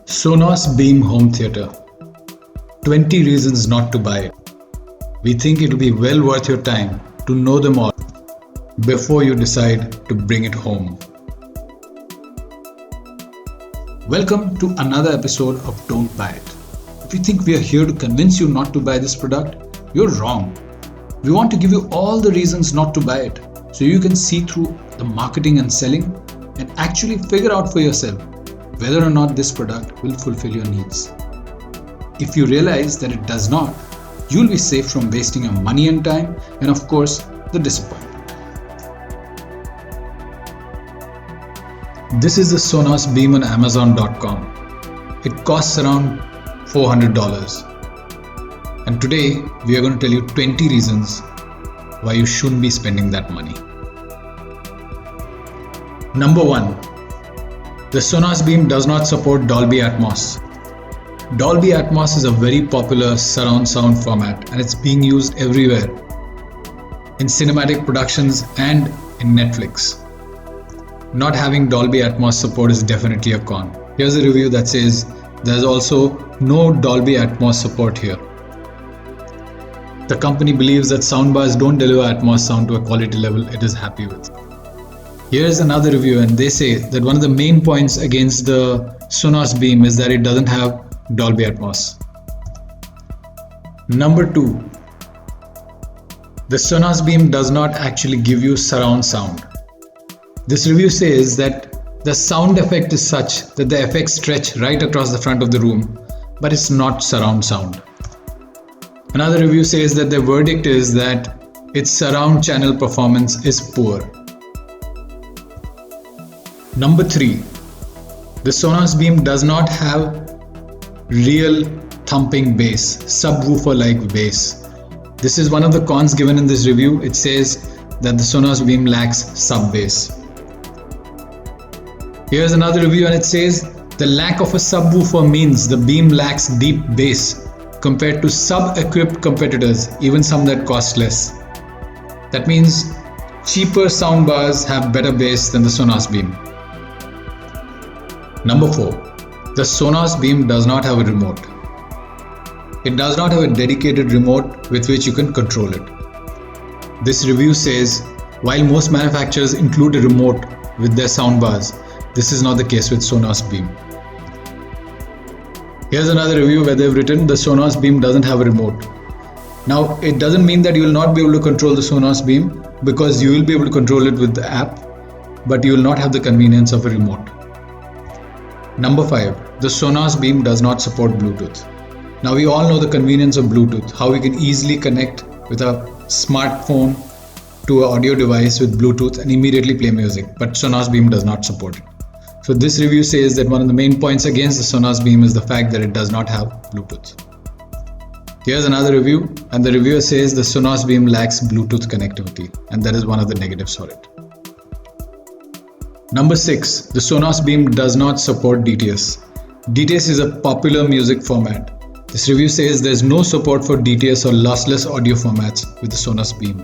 Sonos Beam Home Theater. 20 reasons not to buy it. We think it will be well worth your time to know them all before you decide to bring it home. Welcome to another episode of Don't Buy It. If you think we are here to convince you not to buy this product, you're wrong. We want to give you all the reasons not to buy it so you can see through the marketing and selling and actually figure out for yourself whether or not this product will fulfill your needs. If you realize that it does not, you'll be safe from wasting your money and time and of course the disappointment. This is the Sonos Beam on Amazon.com. It costs around $400. And today we are going to tell you 20 reasons why you shouldn't be spending that money. Number 1. The Sonos Beam does not support Dolby Atmos. Dolby Atmos is a very popular surround sound format and it's being used everywhere in cinematic productions and in Netflix. Not having Dolby Atmos support is definitely a con. Here's a review that says there's also no Dolby Atmos support here. The company believes that soundbars don't deliver Atmos sound to a quality level it is happy with. Here's another review and they say that one of the main points against the Sonos Beam is that it doesn't have Dolby Atmos. Number 2. The Sonos Beam does not actually give you surround sound. This review says that the sound effect is such that the effects stretch right across the front of the room, but it's not surround sound. Another review says that the verdict is that its surround channel performance is poor. Number 3. The Sonos Beam does not have real thumping bass, subwoofer-like bass. This is one of the cons given in this review. It says that the Sonos Beam lacks sub-bass. Here's another review and it says the lack of a subwoofer means the Beam lacks deep bass compared to sub-equipped competitors, even some that cost less. That means cheaper soundbars have better bass than the Sonos Beam. Number 4. The Sonos Beam does not have a remote. It does not have a dedicated remote with which you can control it. This review says while most manufacturers include a remote with their soundbars, this is not the case with Sonos Beam. Here's another review where they've written the Sonos Beam doesn't have a remote. Now, it doesn't mean that you will not be able to control the Sonos Beam because you will be able to control it with the app, but you will not have the convenience of a remote. Number 5. The Sonos Beam does not support Bluetooth. Now, we all know the convenience of Bluetooth, how we can easily connect with a smartphone to an audio device with Bluetooth and immediately play music, but Sonos Beam does not support it. So this review says that one of the main points against the Sonos Beam is the fact that it does not have Bluetooth. Here's another review and the reviewer says the Sonos Beam lacks Bluetooth connectivity and that is one of the negatives for it. Number 6. The Sonos Beam does not support DTS. DTS is a popular music format. This review says there's no support for DTS or lossless audio formats with the Sonos Beam.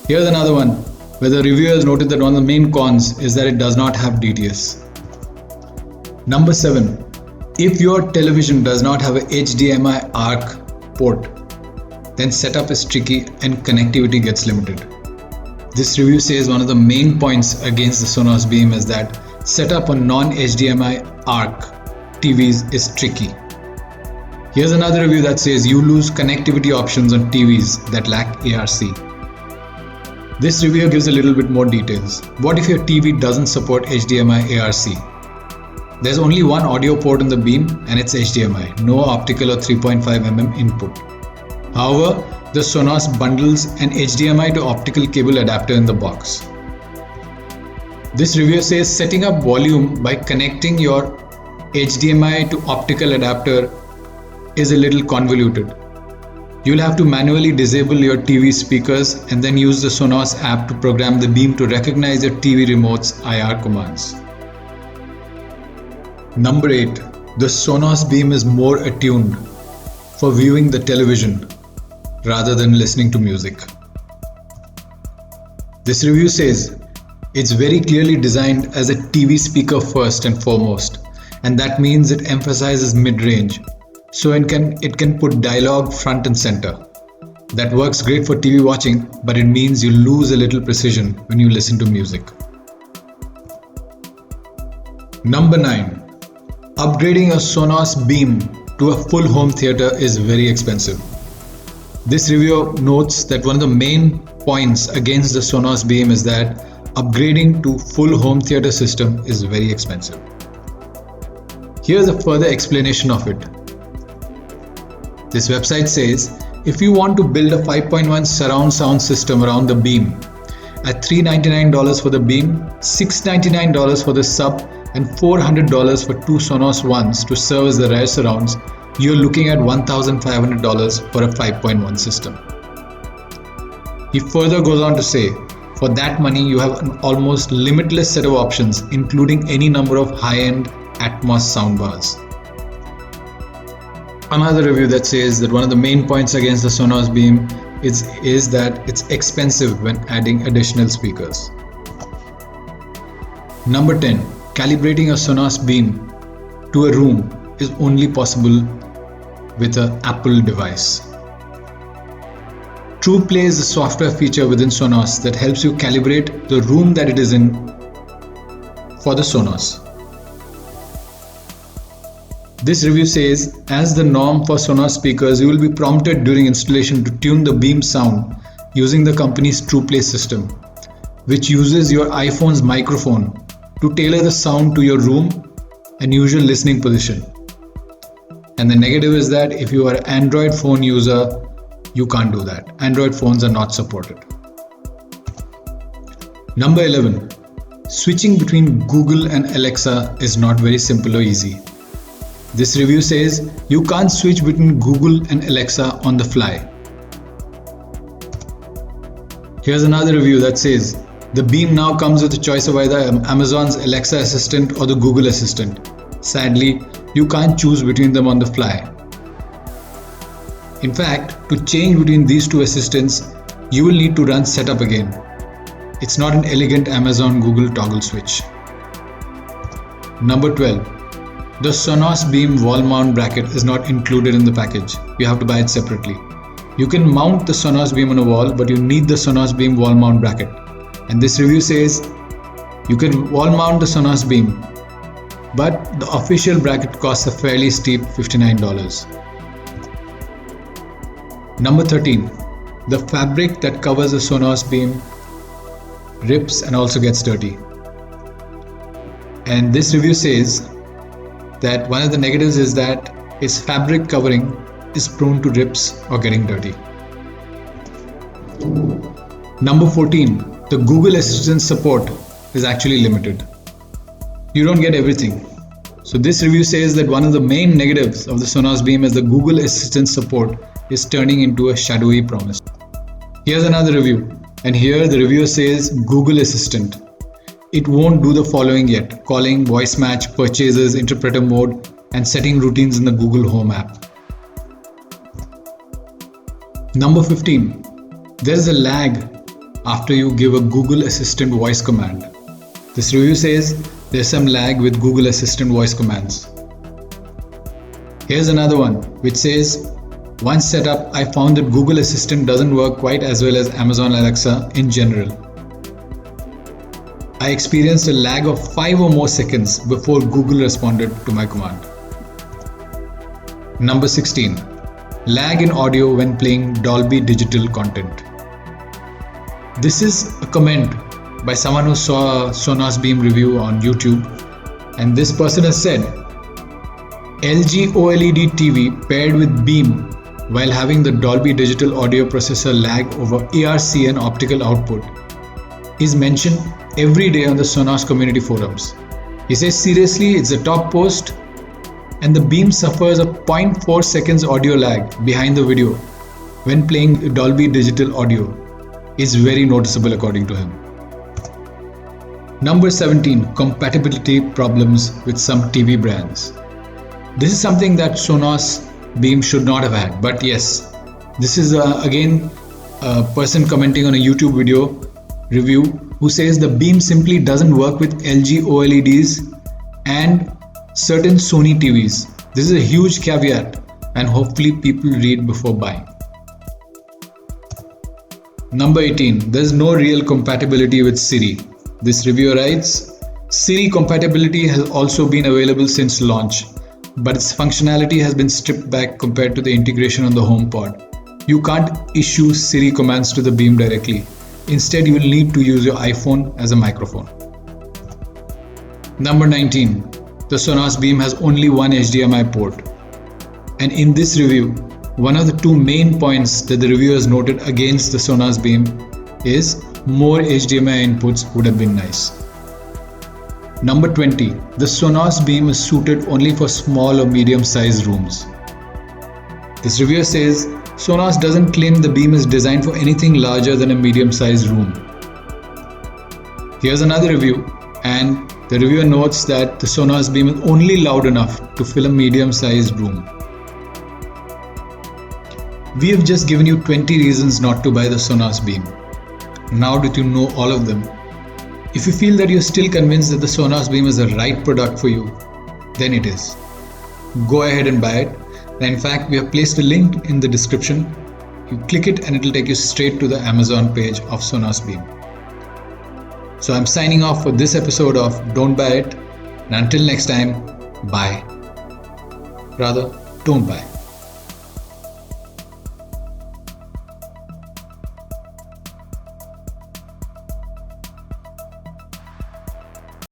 Here's another one where the reviewer has noted that one of the main cons is that it does not have DTS. Number 7. If your television does not have a HDMI ARC port, then setup is tricky and connectivity gets limited. This review says one of the main points against the Sonos Beam is that setup on non-HDMI ARC TVs is tricky. Here's another review that says you lose connectivity options on TVs that lack ARC. This reviewer gives a little bit more details. What if your TV doesn't support HDMI ARC? There's only one audio port on the Beam and it's HDMI, no optical or 3.5mm input. However, the Sonos bundles an HDMI to optical cable adapter in the box. This reviewer says setting up volume by connecting your HDMI to optical adapter is a little convoluted. You'll have to manually disable your TV speakers and then use the Sonos app to program the Beam to recognize your TV remote's IR commands. Number 8. The Sonos Beam is more attuned for viewing the television rather than listening to music. This review says it's very clearly designed as a TV speaker first and foremost, and that means it emphasizes mid-range. So it can put dialogue front and center. That works great for TV watching, but it means you lose a little precision when you listen to music. Number 9. Upgrading a Sonos Beam to a full home theater is very expensive. This reviewer notes that one of the main points against the Sonos Beam is that upgrading to full home theater system is very expensive. Here's a further explanation of it. This website says, if you want to build a 5.1 surround sound system around the Beam, at $399 for the Beam, $699 for the sub, and $400 for two Sonos Ones to serve as the rear surrounds, you're looking at $1,500 for a 5.1 system. He further goes on to say, for that money you have an almost limitless set of options, including any number of high-end Atmos soundbars. Another review that says that one of the main points against the Sonos Beam is that it's expensive when adding additional speakers. Number 10. Calibrating a Sonos Beam to a room is only possible with an Apple device. TruePlay is a software feature within Sonos that helps you calibrate the room that it is in for the Sonos. This review says, as the norm for Sonos speakers, you will be prompted during installation to tune the Beam sound using the company's TruePlay system, which uses your iPhone's microphone to tailor the sound to your room and usual listening position. And the negative is that if you are an Android phone user, you can't do that. Android phones are not supported. Number 11. Switching between Google and Alexa is not very simple or easy. This review says you can't switch between Google and Alexa on the fly. Here's another review that says the Beam now comes with a choice of either Amazon's Alexa Assistant or the Google Assistant. Sadly, you can't choose between them on the fly. In fact, to change between these two assistants, you will need to run setup again. It's not an elegant Amazon Google toggle switch. Number 12. The Sonos Beam wall mount bracket is not included in the package. You have to buy it separately. You can mount the Sonos Beam on a wall, but you need the Sonos Beam wall mount bracket. And this review says you can wall mount the Sonos Beam, but the official bracket costs a fairly steep $59. Number 13. The fabric that covers the Sonos Beam rips and also gets dirty. And this review says that one of the negatives is that its fabric covering is prone to rips or getting dirty. Number 14. The Google Assistant support is actually limited. You don't get everything. So this review says that one of the main negatives of the Sonos Beam is the Google Assistant support is turning into a shadowy promise. Here's another review, and here the reviewer says Google Assistant. It won't do the following yet: calling, voice match, purchases, interpreter mode, and setting routines in the Google Home app. Number 15. There is a lag after you give a Google Assistant voice command. This review says there's some lag with Google Assistant voice commands. Here's another one which says, once set up, I found that Google Assistant doesn't work quite as well as Amazon Alexa in general. I experienced a lag of 5 or more seconds before Google responded to my command. Number 16. Lag in audio when playing Dolby Digital content. This is a comment by someone who saw a Sonos Beam review on YouTube, and this person has said, LG OLED TV paired with Beam while having the Dolby Digital audio processor lag over ARC and optical output is mentioned every day on the Sonos community forums. He says seriously, it's a top post, and the Beam suffers a 0.4 seconds audio lag behind the video when playing Dolby Digital audio is very noticeable according to him. Number 17. Compatibility problems with some TV brands. This is something that Sonos Beam should not have had, but yes, this is again a person commenting on a YouTube video review who says the Beam simply doesn't work with LG OLEDs and certain Sony TVs. This is a huge caveat, and hopefully people read before buying. Number 18. There's no real compatibility with Siri. This reviewer writes, Siri compatibility has also been available since launch, but its functionality has been stripped back compared to the integration on the HomePod. You can't issue Siri commands to the Beam directly. Instead, you will need to use your iPhone as a microphone. Number 19. The Sonos Beam has only one HDMI port. And in this review, one of the two main points that the reviewers noted against the Sonos Beam is more HDMI inputs would have been nice. Number 20. The Sonos Beam is suited only for small or medium-sized rooms. This reviewer says Sonos doesn't claim the Beam is designed for anything larger than a medium-sized room. Here's another review, and the reviewer notes that the Sonos Beam is only loud enough to fill a medium-sized room. We have just given you 20 reasons not to buy the Sonos Beam. Now that you know all of them, if you feel that you're still convinced that the Sonos Beam is the right product for you, then it is. Go ahead and buy it. And in fact, we have placed a link in the description. You click it and it will take you straight to the Amazon page of Sonos Beam. So I'm signing off for this episode of Don't Buy It. And until next time, buy. Rather, don't buy.